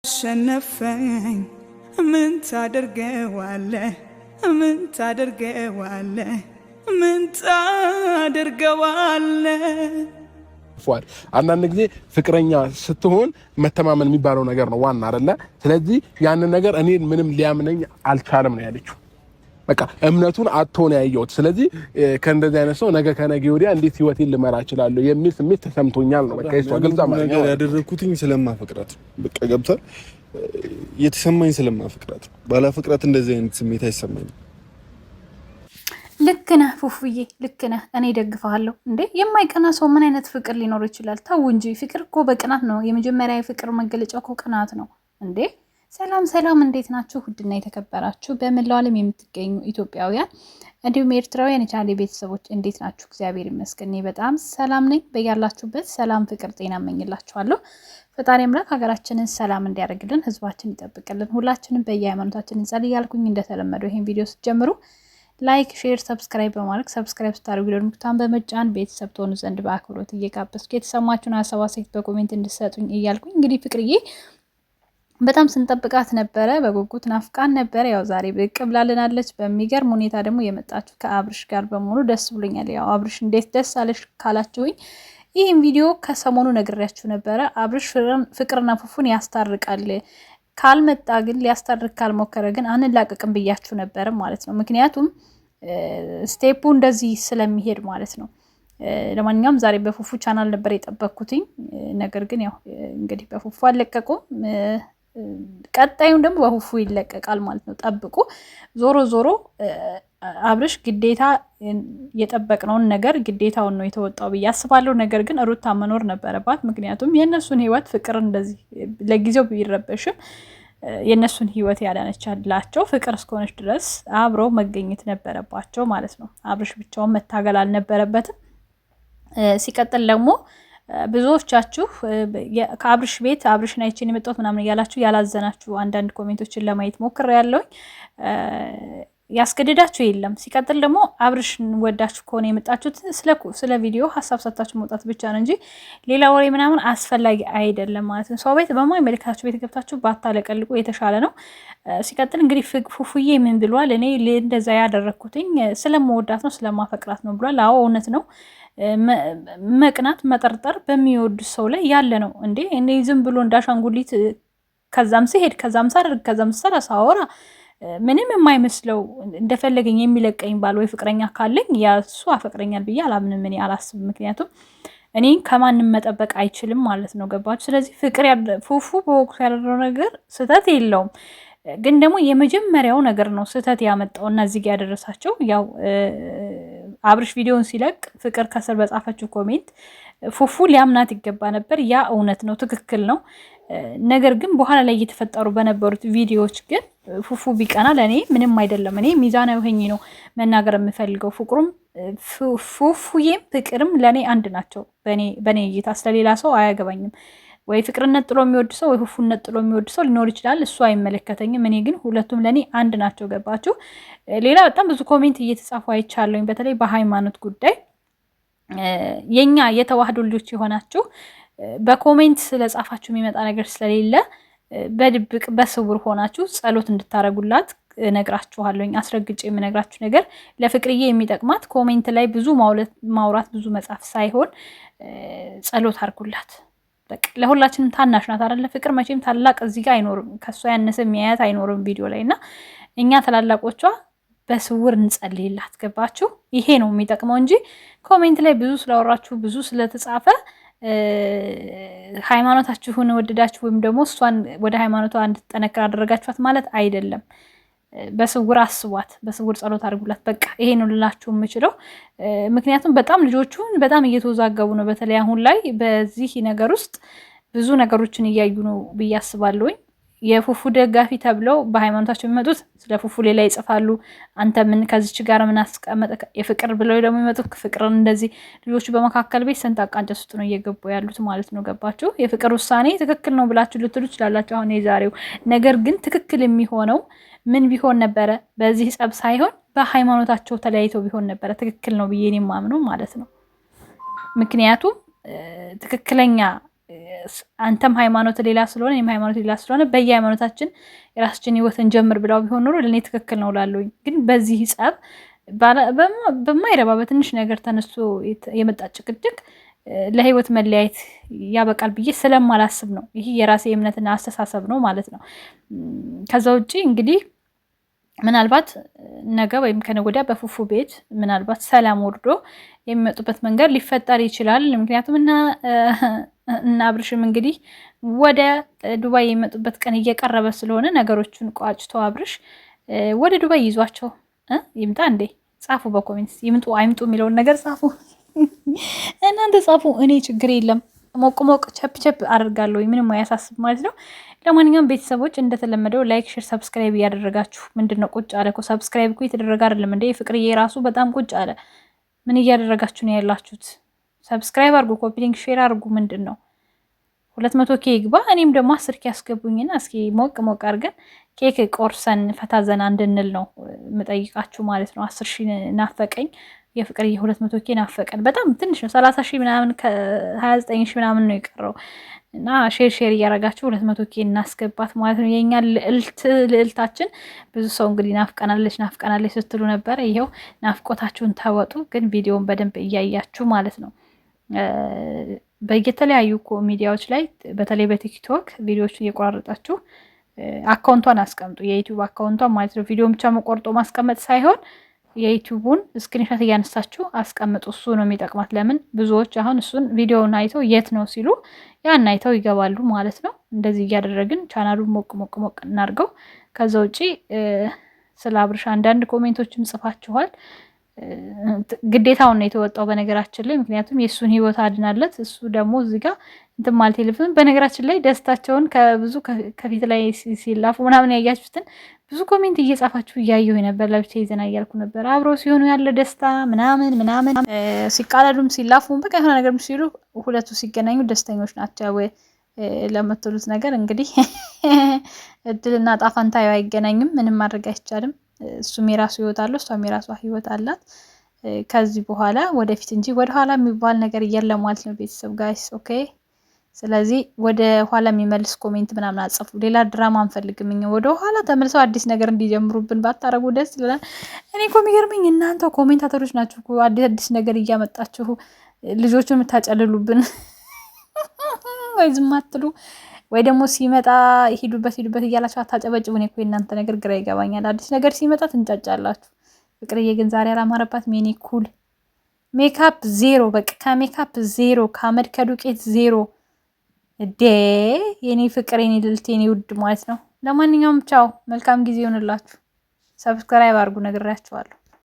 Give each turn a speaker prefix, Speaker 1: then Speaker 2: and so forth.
Speaker 1: ሸነፈኝ ምን ታደርገዋለህ ምን ታደርገዋለህ ምን ታደርገዋለህ
Speaker 2: ፏል አንዳንድ ጊዜ ፍቅረኛ ስትሆን መተማመን የሚባለው ነገር ነው ዋና አይደለ ስለዚህ ያንን ነገር እኔን ምንም ሊያምነኝ አልቻለም ነው ያለችው በቃ እምነቱን አጥቶን ያየሁት ስለዚህ ከእንደዚህ አይነት ሰው ነገ ከነገ ወዲያ እንዴት ህይወቴን ልመራ እችላለሁ የሚል ስሜት ተሰምቶኛል ነው በቃ እሷ ግልጽ ማለት ነው
Speaker 3: ያደረኩትኝ ስለማፈቅራት በቃ ገብቷል የተሰማኝ ስለማፈቅራት ባላፈቅራት እንደዚህ አይነት ስሜት አይሰማኝም
Speaker 4: ልክ ነህ ፉፉዬ ልክ ነህ እኔ ደግፋለሁ እንዴ የማይቀና ሰው ምን አይነት ፍቅር ሊኖር ይችላል ታው እንጂ ፍቅር እኮ በቅናት ነው የመጀመሪያ የፍቅር መገለጫው እኮ ቅናት ነው እንዴ ሰላም ሰላም እንዴት ናችሁ ውድና የተከበራችሁ በመላው ዓለም የምትገኙ ኢትዮጵያውያን እንዲሁም ኤርትራውያን የቻናሌ ቤተሰቦች እንዴት ናችሁ እግዚአብሔር ይመስገን እኔ በጣም ሰላም ነኝ በያላችሁበት ሰላም ፍቅር ጤና እመኝላችኋለሁ ፈጣሪ አምላክ ሀገራችንን ሰላም እንዲያደርግልን ህዝባችን ይጠብቅልን ሁላችንም በየሃይማኖታችን እንጸልይ ያልኩኝ እንደተለመደው ይሄን ቪዲዮ ስትጀምሩ ላይክ ሼር ሰብስክራይብ በማድረግ ሰብስክራይብ ስታደርጉ ደግሞ ምክታን በመጫን ቤተሰብ ትሆኑ ዘንድ በአክብሮት እየጋበዝኩ የተሰማችሁን ሀሳብ አስተያየት በኮሜንት እንድትሰጡኝ እያልኩኝ እንግዲህ ፍቅርዬ በጣም ስንጠብቃት ነበረ በጉጉት ናፍቃን ነበረ ያው ዛሬ ብቅ ብላለናለች በሚገርም ሁኔታ ደግሞ የመጣችሁ ከአብርሽ ጋር በመሆኑ ደስ ብሎኛል ያው አብርሽ እንዴት ደስ አለሽ ካላችሁኝ ይህን ቪዲዮ ከሰሞኑ ነግሬያችሁ ነበረ አብርሽ ፍቅርና ፉፉን ያስታርቃል ካልመጣ ግን ሊያስታርቅ ካልሞከረ ግን አንላቀቅም ብያችሁ ነበር ማለት ነው ምክንያቱም ስቴፑ እንደዚህ ስለሚሄድ ማለት ነው ለማንኛውም ዛሬ በፉፉ ቻናል ነበር የጠበቅኩትኝ ነገር ግን ያው እንግዲህ በፉፉ አለቀቁም ቀጣዩን ደግሞ በፉፉ ይለቀቃል ማለት ነው ጠብቁ ዞሮ አብርሽ ግዴታ የጠበቅነውን ነገር ግዴታውን ነው የተወጣው በያስባለው ነገር ግን ሩታ መኖር ነበረባት ምክንያቱም የነሱን ህይወት ፍቅር እንደዚህ ለጊዜው ቢረበሽም የነሱን ህይወት ያዳነቻላቸው ፍቅር እስከሆነች ድረስ አብረው መገኘት ነበረባቸው ማለት ነው አብርሽ ብቻውን መታገል አልነበረበትም ሲቀጥል ደግሞ ብዙዎቻችሁ ከአብርሽ ቤት አብርሽን አይቼን የመጣሁት ምናምን ያላችሁ ያላዘናችሁ አንዳንድ ኮሜንቶችን ለማየት ሞክሬያለሁ ያስገድዳችሁ የለም ሲቀጥል ደግሞ አብርሽን ወዳችሁ ከሆነ የመጣችሁት ስለ ቪዲዮ ሐሳብ ሰጣችሁ መውጣት ብቻ ነው እንጂ ሌላ ወሬ ምናምን አስፈላጊ አይደለም ማለት ነው ሰው ቤት በማይመለከታችሁ ቤት ገብታችሁ ባታለቀልቁ የተሻለ ነው ሲቀጥል እንግዲህ ፉፉዬ ምን ብሏል እኔ እንደዛ ያደረኩትኝ ስለምወዳት ነው ስለማፈቅራት ነው ብሏል አዎ እውነት ነው መቅናት መጠርጠር በሚወድ ሰው ላይ ያለ ነው እንዴ እኔ ዝም ብሎ እንዳሻንጉሊት ከዛም ሲሄድ ከዛም ሳደርግ ከዛም ሳወራ ምንም የማይመስለው እንደፈለገኝ የሚለቀኝ ባል ወይ ፍቅረኛ ካለኝ ያሱ አፈቅረኛል ብዬ አላምንም እኔ አላስብም ምክንያቱም እኔን ከማንም መጠበቅ አይችልም ማለት ነው ገባችሁ ስለዚህ ፍቅር ፉፉ በወቅቱ ያደረገው ነገር ስህተት የለውም ግን ደግሞ የመጀመሪያው ነገር ነው ስህተት ያመጣው እና እዚህ ጋር ያደረሳቸው ያው አብርሽ ቪዲዮን ሲለቅ ፍቅር ከስር በጻፈችው ኮሜንት ፉፉ ሊያምናት ይገባ ነበር ያ እውነት ነው ትክክል ነው ነገር ግን በኋላ ላይ እየተፈጠሩ በነበሩት ቪዲዮዎች ግን ፉፉ ቢቀና ለኔ ምንም አይደለም እኔ ሚዛናዊ ሆኜ ነው መናገር የምፈልገው ፍቅሩም ፉፉዬም ፍቅርም ለኔ አንድ ናቸው በኔ እይታ ስለሌላ ሰው አያገባኝም ወይ ፍቅርነት ጥሎ የሚወድ ሰው ወይ ፉፉነት ጥሎ የሚወድ ሰው ሊኖር ይችላል እሱ አይመለከተኝም እኔ ግን ሁለቱም ለኔ አንድ ናቸው ገባችሁ ሌላ በጣም ብዙ ኮሜንት እየተጻፉ አይቻለሁኝ በተለይ በሃይማኖት ጉዳይ የኛ የተዋህዶ ልጆች የሆናችሁ በኮሜንት ስለጻፋችሁ የሚመጣ ነገር ስለሌለ በድብቅ በስውር ሆናችሁ ጸሎት እንድታረጉላት ነግራችኋለሁኝ አስረግጬ የምነግራችሁ ነገር ለፍቅርዬ የሚጠቅማት ኮሜንት ላይ ብዙ ማውራት ብዙ መጻፍ ሳይሆን ጸሎት አርጉላት በቃ ለሁላችንም ታናሽ ናት አይደል ፍቅር መቼም ታላቅ እዚህ ጋር አይኖርም ከሷ ያነሰ የሚያያት አይኖርም ቪዲዮ ላይና እኛ ተላላቆቿ በስውር እንጸልይላት ገባችሁ ይሄ ነው የሚጠቅመው እንጂ ኮሜንት ላይ ብዙ ስለወራችሁ ብዙ ስለተጻፈ ሃይማኖታችሁን ወደዳችሁ ወይም ደግሞ እሷን ወደ ሃይማኖቷ እንድትጠነክር አደረጋችኋት ማለት አይደለም በስውር አስቧት በስውር ጸሎት አድርጉላት በቃ ይሄ ነው ልላችሁ የምችለው ምክንያቱም በጣም ልጆቹን በጣም እየተወዛገቡ ነው በተለይ አሁን ላይ በዚህ ነገር ውስጥ ብዙ ነገሮችን እያዩ ነው ብዬ አስባለሁኝ የፉፉ ደጋፊ ተብለው በሃይማኖታቸው የሚመጡት ስለ ፉፉ ሌላ ይጽፋሉ አንተ ምን ከዚች ጋር ምን አስቀመጠ የፍቅር ብለው ደግሞ የሚመጡት ፍቅርን እንደዚህ ልጆቹ በመካከል ቤት ሰንጣቃ እንጨት ውስጥ ነው እየገቡ ያሉት ማለት ነው ገባችሁ የፍቅር ውሳኔ ትክክል ነው ብላችሁ ልትሉ ትችላላችሁ አሁን የዛሬው ነገር ግን ትክክል የሚሆነው ምን ቢሆን ነበረ በዚህ ጸብ ሳይሆን በሃይማኖታቸው ተለያይተው ቢሆን ነበረ ትክክል ነው ብዬ እኔ ማምነው ማለት ነው ምክንያቱም ትክክለኛ አንተም ሃይማኖት ሌላ ስለሆነ እኔም ሃይማኖት ሌላ ስለሆነ በየሃይማኖታችን የራሳችን ህይወት እንጀምር ብለው ቢሆን ኖሮ ለእኔ ትክክል ነው ላለሁኝ። ግን በዚህ ጸብ በማይረባ በትንሽ ነገር ተነስቶ የመጣ ጭቅጭቅ ለህይወት መለያየት ያበቃል ብዬ ስለማላስብ ነው። ይህ የራሴ እምነትና አስተሳሰብ ነው ማለት ነው። ከዛ ውጪ እንግዲህ ምናልባት ነገ ወይም ከነገ ወዲያ በፉፉ ቤት ምናልባት ሰላም ወርዶ የሚመጡበት መንገድ ሊፈጠር ይችላል። ምክንያቱም እና አብርሽም እንግዲህ ወደ ዱባይ የሚመጡበት ቀን እየቀረበ ስለሆነ ነገሮቹን ቋጭቶ አብርሽ ወደ ዱባይ ይዟቸው ይምጣ እንዴ? ጻፉ በኮሜንት ይምጡ አይምጡ የሚለውን ነገር ጻፉ። እናንተ ጻፉ። እኔ ችግር የለም ሞቅ ሞቅ ቸፕ ቸፕ አደርጋለሁ። ምንም አያሳስብ ማለት ነው። ለማንኛውም ቤተሰቦች እንደተለመደው ላይክ፣ ሼር፣ ሰብስክራይብ እያደረጋችሁ ምንድነው ቁጭ አለ እኮ ሰብስክራይብ እኮ የተደረገ አይደለም እንዴ? ፍቅርዬ ራሱ በጣም ቁጭ አለ። ምን እያደረጋችሁ ነው ያላችሁት? ሰብስክራይብ አድርጉ፣ ኮፒ ሊንክ ሼር አድርጉ። ምንድነው 200 ኬክ ይግባ። እኔም ደግሞ 10 ኬክ አስገቡኝና እስኪ ሞቅ ሞቅ አድርገን ኬክ ቆርሰን ፈታ ዘና እንድንል ነው የምጠይቃችሁ ማለት ነው። 10 ሺህ ናፈቀኝ። የፍቅርዬ 200 ኬክ ናፈቀን። በጣም ትንሽ ነው። 30 ሺህ ምናምን ከ29 ሺህ ምናምን ነው የቀረው እና ሼር እያረጋችሁ 200 ኬክ እናስገባት ማለት ነው። የኛ ልዕልታችን ብዙ ሰው እንግዲህ ናፍቀናለች ስትሉ ነበረ። ይሄው ናፍቆታችሁን ታወጡ፣ ግን ቪዲዮውን በደንብ እያያችሁ ማለት ነው። በየተለያዩ ሚዲያዎች ላይ በተለይ በቲክቶክ ቪዲዮዎችን እየቆራረጣችሁ አካውንቷን አስቀምጡ። የዩቲዩብ አካውንቷን ማለት ነው። ቪዲዮ ብቻ መቆርጦ ማስቀመጥ ሳይሆን የዩቲዩቡን ስክሪንሾት እያነሳችሁ አስቀምጡ። እሱ ነው የሚጠቅማት። ለምን ብዙዎች አሁን እሱን ቪዲዮውን አይተው የት ነው ሲሉ ያን አይተው ይገባሉ ማለት ነው። እንደዚህ እያደረግን ቻናሉን ሞቅ እናድርገው። ከዛ ውጪ ስለ አብርሽ አንዳንድ ኮሜንቶችም ጽፋችኋል። ግዴታውን ነው የተወጣው በነገራችን ላይ። ምክንያቱም የእሱን ህይወት አድናለት እሱ ደግሞ እዚህ ጋር እንትን ማለት የለብንም። በነገራችን ላይ ደስታቸውን ከብዙ ከፊት ላይ ሲላፉ ምናምን ያያችሁትን ብዙ ኮሜንት እየጻፋችሁ እያየሁ ነበር። ለብቻ ይዘና እያልኩ ነበር። አብረው ሲሆኑ ያለ ደስታ ምናምን ሲቃለዱም ሲላፉም በቃ የሆነ ነገር ሲሉ ሁለቱ ሲገናኙ ደስተኞች ናቸው ለምትሉት ነገር እንግዲህ እድልና ጣፋንታ አይገናኝም። ምንም ማድረግ አይቻልም። እሱም የራሱ ህይወት አለው፣ እሷም የራሷ ህይወት አላት። ከዚህ በኋላ ወደፊት እንጂ ወደ ኋላ የሚባል ነገር የለም ማለት ነው ቤተሰብ ጋይስ። ኦኬ። ስለዚህ ወደ ኋላ የሚመልስ ኮሜንት ምናምን አጽፉ። ሌላ ድራማ አንፈልግም። ወደ ኋላ ተመልሰው አዲስ ነገር እንዲጀምሩብን ባታረጉ ደስ ይላል። እኔ እኮ የሚገርመኝ እናንተ ኮሜንታተሮች ናችሁ እኮ አዲስ ነገር እያመጣችሁ ልጆቹን የምታጨልሉብን። ወይ ዝም አትሉ ወይ ደግሞ ሲመጣ ሂዱበት እያላችሁ አታጨበጭቡ። እኔ እኮ የእናንተ ነገር ግራ ይገባኛል። አዲስ ነገር ሲመጣ ትንጫጫላችሁ። ፍቅርዬ ግን ዛሬ አላማረባት። ሜኒ ኩል ሜካፕ ዜሮ፣ በቃ ከሜካፕ ዜሮ፣ ከአመድ ከዱቄት ዜሮ። እዴ የኔ ፍቅር የኔ ልልት የኔ ውድ ማለት ነው። ለማንኛውም ቻው፣ መልካም ጊዜ ይሆንላችሁ። ሰብስክራይብ አድርጉ፣ ነግራችኋለሁ።